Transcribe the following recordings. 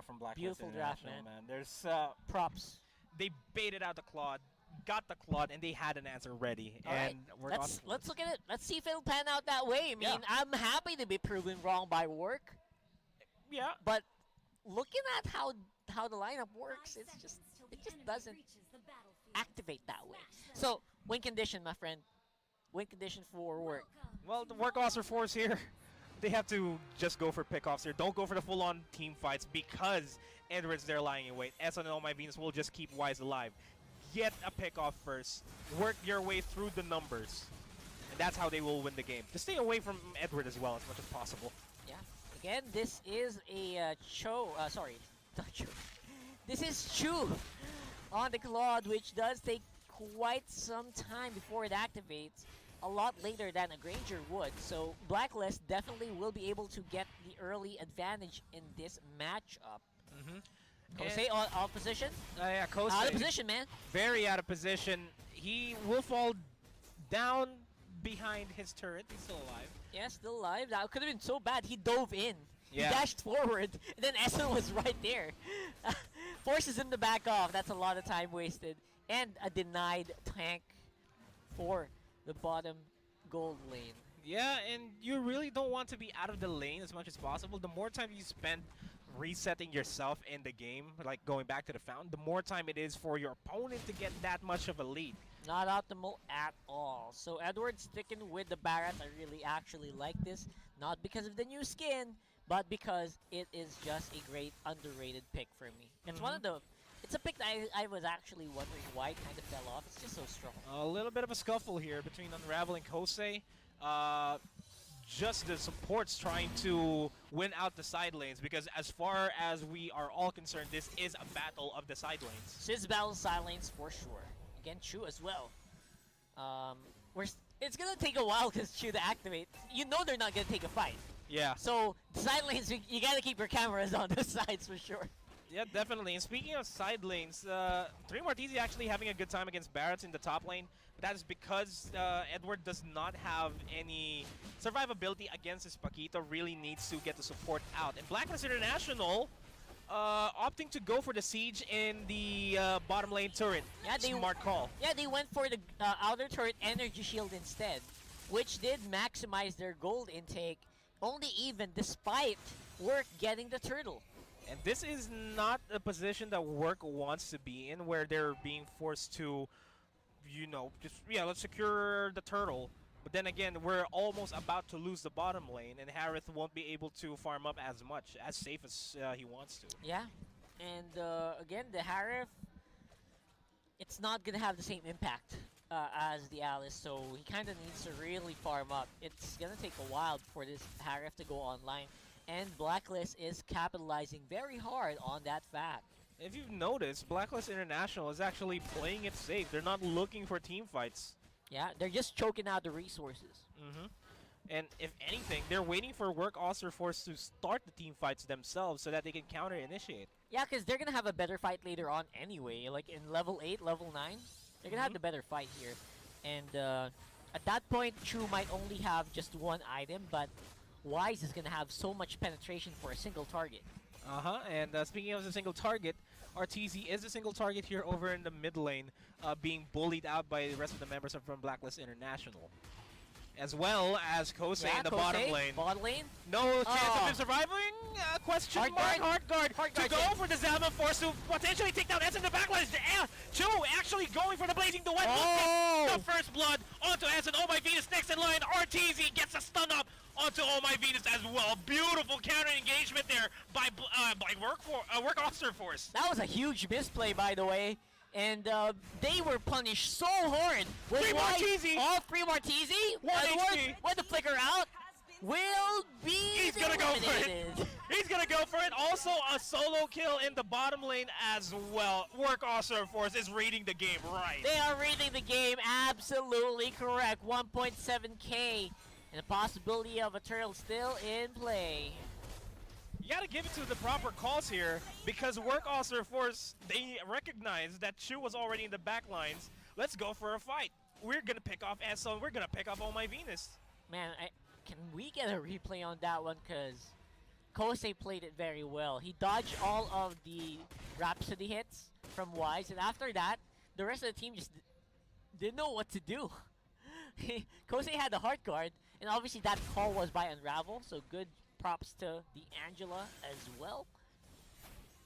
from Blacklist Beautiful draft, International, man. There's Props. They baited out the Claude, got the Claude, and they had an answer ready. All and right, we're let's look at it. Let's see if it'll pan out that way. I mean, I'm happy to be proven wrong by work, yeah. but looking at how the lineup works, it just doesn't activate that way. So win condition, my friend. Win condition for work. Well, the work Oster Force here, they have to just go for pickoffs here. Don't go for the full-on team fights because Edward's there lying in wait. SN and All My Venus will just keep Wise alive. Get a pickoff first. Work your way through the numbers. And that's how they will win the game. Just stay away from Edward as well as much as possible. Yeah. Again, this is a sorry, not Cho. This is Chu on the Claude, which does take quite some time before it activates. A lot later than a Granger would. So Blacklist definitely will be able to get the early advantage in this matchup. Kosei out of position. Yeah, Kosei. Out of position, man. Very out of position. He will fall down behind his turret. He's still alive. Yeah, still alive. That could have been so bad. He dove in. Yeah. He dashed forward, and then Essen was right there. Forces him to back off. That's a lot of time wasted. And a denied tank for the bottom gold lane. Yeah, and you really don't want to be out of the lane as much as possible. The more time you spend resetting yourself in the game, like going back to the fountain, the more time it is for your opponent to get that much of a lead. Not optimal at all. So Edward sticking with the Barret. I really actually like this. Not because of the new skin, but because it is just a great underrated pick for me. It's one of the... It's a pick that I was actually wondering why it kind of fell off. It's just so strong. A little bit of a scuffle here between Unravel and Kosei. Just the supports trying to win out the side lanes, because as far as we are all concerned, this is a battle of the side lanes. Sis battle side lanes for sure. Again, Chu as well. It's gonna take a while because Chu to activate. You know they're not gonna take a fight. Yeah. So the side lanes, you gotta keep your cameras on the sides for sure. Yeah, definitely. And speaking of side lanes, Three Martisi actually having a good time against Barretts in the top lane. But that is because Edward does not have any survivability against his Paquito. Really needs to get the support out. And Blacklist International opting to go for the siege in the bottom lane turret. Yeah, Smart call. Yeah, they went for the outer turret energy shield instead, which did maximize their gold intake. Only even despite Work getting the turtle. And this is not a position that Work wants to be in, where they're being forced to, you know, let's secure the turtle. But then again, we're almost about to lose the bottom lane, and Harith won't be able to farm up as much, as safe as he wants to. Yeah, and again, the Harith, it's not going to have the same impact as the Alice, so he kind of needs to really farm up. It's going to take a while for this Harith to go online. And Blacklist is capitalizing very hard on that fact. If you've noticed, Blacklist International is actually playing it safe. They're not looking for team fights. Yeah, they're just choking out the resources. And if anything, they're waiting for Work Oster Force to start the team fights themselves so that they can counter-initiate. Yeah, because they're going to have a better fight later on anyway. Like in level 8, level 9, they're going to have the better fight here. And at that point, Chu might only have just one item, but Wise is going to have so much penetration for a single target. And speaking of the single target, RTZ is a single target here over in the mid lane, being bullied out by the rest of the members from Blacklist International. As well as Kosei in the bottom lane. Bottom lane? No chance of him surviving? Question mark. Hard guard to go for the Zalman Force to potentially take down S in the backlines. Chu actually going for the Blazing Duet. The first blood onto S and Oh My Venus next in line. RTZ gets a stun up onto Oh My Venus as well. Beautiful counter engagement there by Work Officer Force. That was a huge misplay, by the way. And they were punished so hard. Free Martisi! All free Martisi! 1 HP! When the flicker out, will be He's gonna go for it! He's gonna go for it! Also a solo kill in the bottom lane as well. Work Officer Force is reading the game right. They are reading the game absolutely correct. 1.7k. And the possibility of a turtle still in play. You gotta give it to the proper calls here, because Work Officer Force, they recognize that Chu was already in the back lines. Let's go for a fight. We're gonna pick off Esso, we're gonna pick off Oh My Venus. Man, can we get a replay on that one? Because Kosei played it very well. He dodged all of the Rhapsody hits from Wise, and after that, the rest of the team just didn't know what to do. Kosei had the heart guard, and obviously that call was by Unravel, so good props to the Angela as well.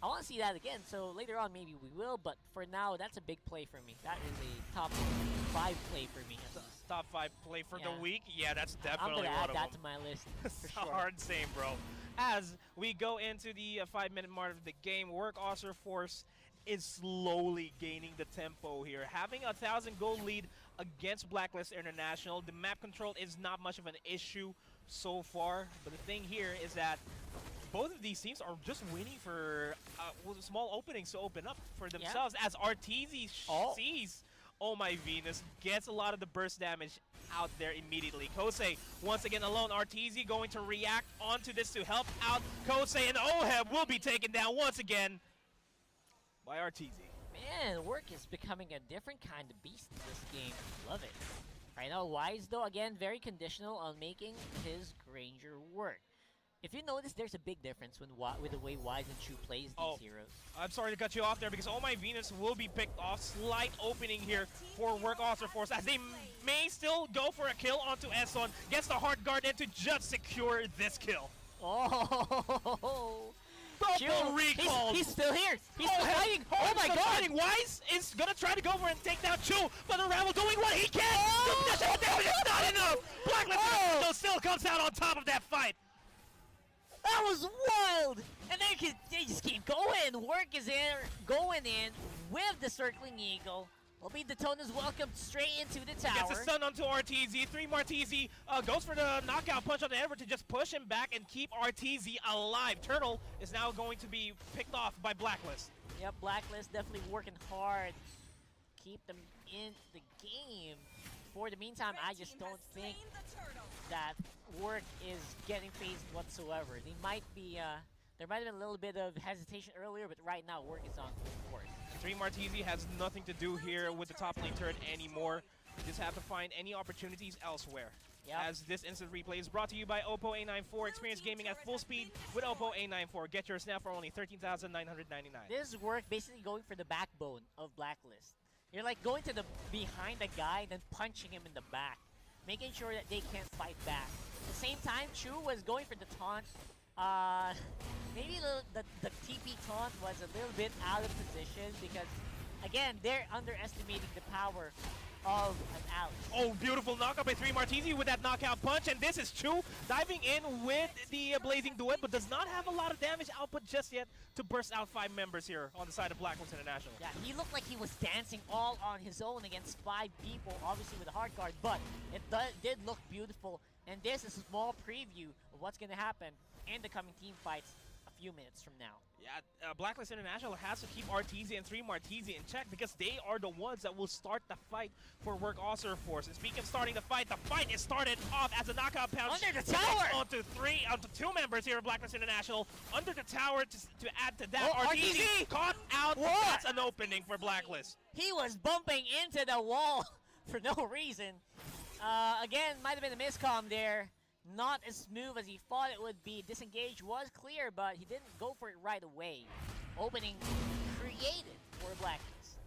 I want to see that again, so later on maybe we will, but for now, that's a big play for me. That is a top 5 play for me. Top 5 play for the week? Yeah, that's definitely I'm one gonna add of them. that to my list, for It's sure. hard same, bro. As we go into the 5-minute mark of the game, Work Auster Force is slowly gaining the tempo here. Having a 1,000 goal lead against Blacklist International, the map control is not much of an issue so far, but the thing here is that both of these teams are just waiting for small openings to open up for themselves, as Arteezy sees Oh My Venus, gets a lot of the burst damage out there immediately. Kosei once again alone. Arteezy going to react onto this to help out Kosei, and Oheb will be taken down once again by Arteezy. Man, Work is becoming a different kind of beast in this game. Love it. Right now, Wise, though, again, very conditional on making his Granger work. If you notice, there's a big difference with the way Wise and Chu plays these heroes. I'm sorry to cut you off there because Oh My Venus will be picked off. Slight opening here for Work Auster Force as they may still go for a kill onto Esson. Gets the hard guard in to just secure this kill. Oh! Double recall! He's still here! He's still fighting! Oh my god! Wise is gonna try to go for it and take down Chu, but Unravel doing what he can! The damage is not enough! Blacklist still comes out on top of that fight! That was wild! And they just keep going! Work is going in with the Circling Eagle. Will be Daytona's welcome straight into the tower. Gets a stun onto Arteezy. 3 Marteezy goes for the knockout punch on the Edward to just push him back and keep Arteezy alive. Turtle is now going to be picked off by Blacklist. Yep, Blacklist definitely working hard. Keep them in the game. For the meantime, I just don't think that Work is getting phased whatsoever. They might be, there might have been a little bit of hesitation earlier, but right now Work is on full force. 3 Marteezy has nothing to do here with the top lane turret anymore. You just have to find any opportunities elsewhere. Yep. As this instant replay is brought to you by Oppo A94. Experience gaming at full speed with Oppo A94. Get yours now for only $13,999. This is Work basically going for the backbone of Blacklist. You're like going to the behind the guy, then punching him in the back, making sure that they can't fight back. At the same time, Chu was going for the taunt. Maybe the TP taunt was a little bit out of position because, again, they're underestimating the power of an Alex. Oh, beautiful knockup by 3 Marteezy with that knockout punch, and this is Chu diving in with the Blazing Duet, but does not have a lot of damage output just yet to burst out 5 members here on the side of Blacklist International. Yeah, he looked like he was dancing all on his own against 5 people, obviously with a hard guard, but it did look beautiful, and this is a small preview of what's going to happen in the coming team fights a few minutes from now. Yeah, Blacklist International has to keep Arteezy and 3 Marteezy in check because they are the ones that will start the fight for Work Auster Force. And speaking of starting the fight is started off as a knockout punch under the tower onto 2 members here of Blacklist International. Under the tower to add to that, Arteezy caught out. That's an opening for Blacklist. He was bumping into the wall for no reason. Again, might have been a miscomm there. Not as smooth as he thought it would be. Disengage was clear, but he didn't go for it right away. Opening created for Blacklist.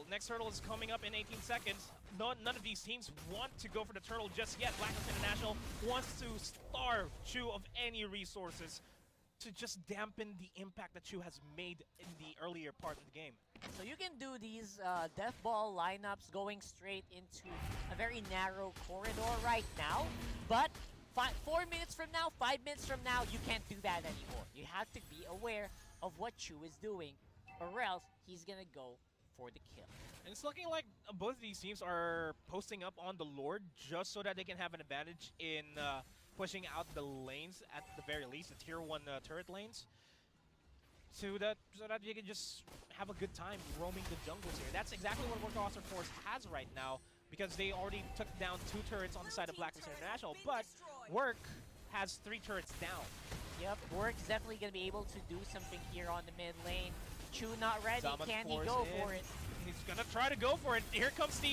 Next turtle is coming up in 18 seconds. None of these teams want to go for the turtle just yet. Blacklist International wants to starve Chu of any resources to just dampen the impact that Chu has made in the earlier part of the game. So you can do these death ball lineups going straight into a very narrow corridor right now, but 4 minutes from now, 5 minutes from now, you can't do that anymore. You have to be aware of what Chu is doing, or else he's gonna go for the kill. And it's looking like both of these teams are posting up on the Lord just so that they can have an advantage in pushing out the lanes, at the very least, the tier 1 turret lanes. So that you can just have a good time roaming the jungles here. That's exactly what Work Auster Force has right now because they already took down 2 turrets on the side of Blacklist International, but Work has 3 turrets down. Yep, Work is definitely going to be able to do something here on the mid lane. Chu not ready. Zaman Can he force go in. for it? He's gonna try to go for it. Here comes the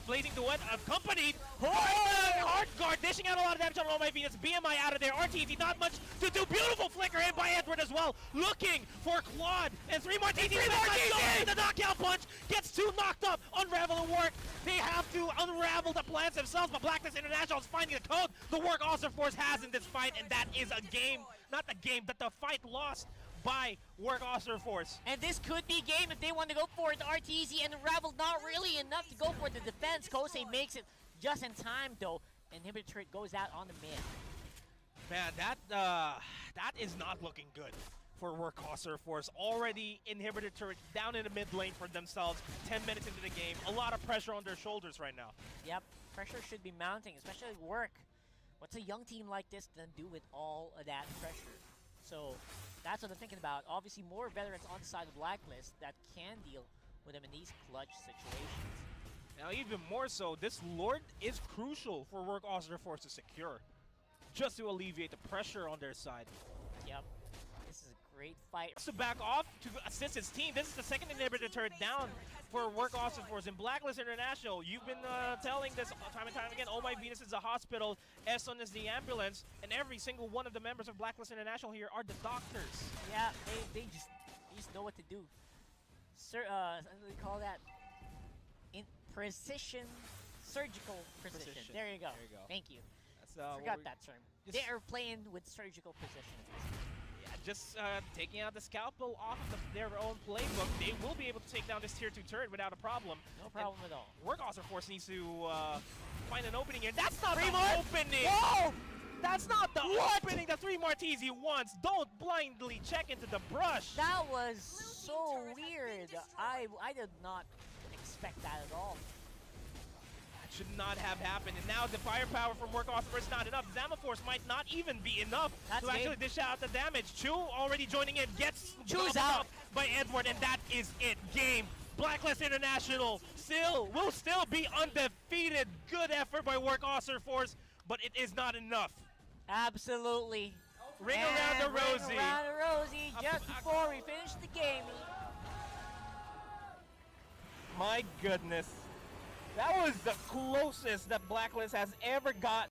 Blazing Duet, accompanied by Oh! the Hard Guard, dishing out a lot of damage on all my Venus. BMI out of there. RTT, not much to do. Beautiful flicker in by Edward as well. Looking for Claude. And 3 more TTs. The knockout punch gets 2 knocked up. Unravel and Work. They have to unravel the plans themselves, but Blacklist International is finding the code the Work Awesome Force has in this fight, and that is a game, not the game, but the fight lost by Work Awesome Force. And this could be game if they want to go for it. RTZ and Unravel not really enough to go for the defense. Kosei makes it just in time though. Inhibitor turret goes out on the mid. Man, that is not looking good for Work Awesome Force. Already Inhibitor turret down in the mid lane for themselves. 10 minutes into the game. A lot of pressure on their shoulders right now. Yep, pressure should be mounting, especially Work. What's a young team like this gonna do with all of that pressure? So that's what I'm thinking about. Obviously, more veterans on the side of Blacklist that can deal with them in these clutch situations. Now, even more so, this Lord is crucial for Work Awesome Force to secure, just to alleviate the pressure on their side. Yep, this is a great fight. To back off to assist his team. This is the second Inhibitor turret down for Work Awesome Force. In Blacklist International, you've been telling this time and time again, Oh My Venus is a hospital, Esson is the ambulance, and every single one of the members of Blacklist International here are the doctors. Yeah, they just know what to do. Sir, what do we call that? In precision, surgical precision. There you go. There you go. Thank you. That's, Forgot that term. They are playing with surgical precision. Yeah, just taking out the scalpel off of their own playbook, they will be able to take down this tier 2 turret without a problem. No problem at all. Work Awesome Force needs to find an opening here. That's not the Fremont? opening! Whoa! That's not the opening that 3 Martese wants. Don't blindly check into the brush. That was so weird. I did not expect that at all. That should not have happened. And now the firepower from Work Awesome Force is not enough. Zamaforce might not even be enough to actually dish out the damage. Chu already joining in, gets Chu's out by Edward, and that is it. Game. Blacklist International will still be undefeated. Good effort by Work Awesome Force, but it is not enough. Absolutely. Ring around the Rosie. Ring around the Rosie just before we finish the game. My goodness. That was the closest that Blacklist has ever got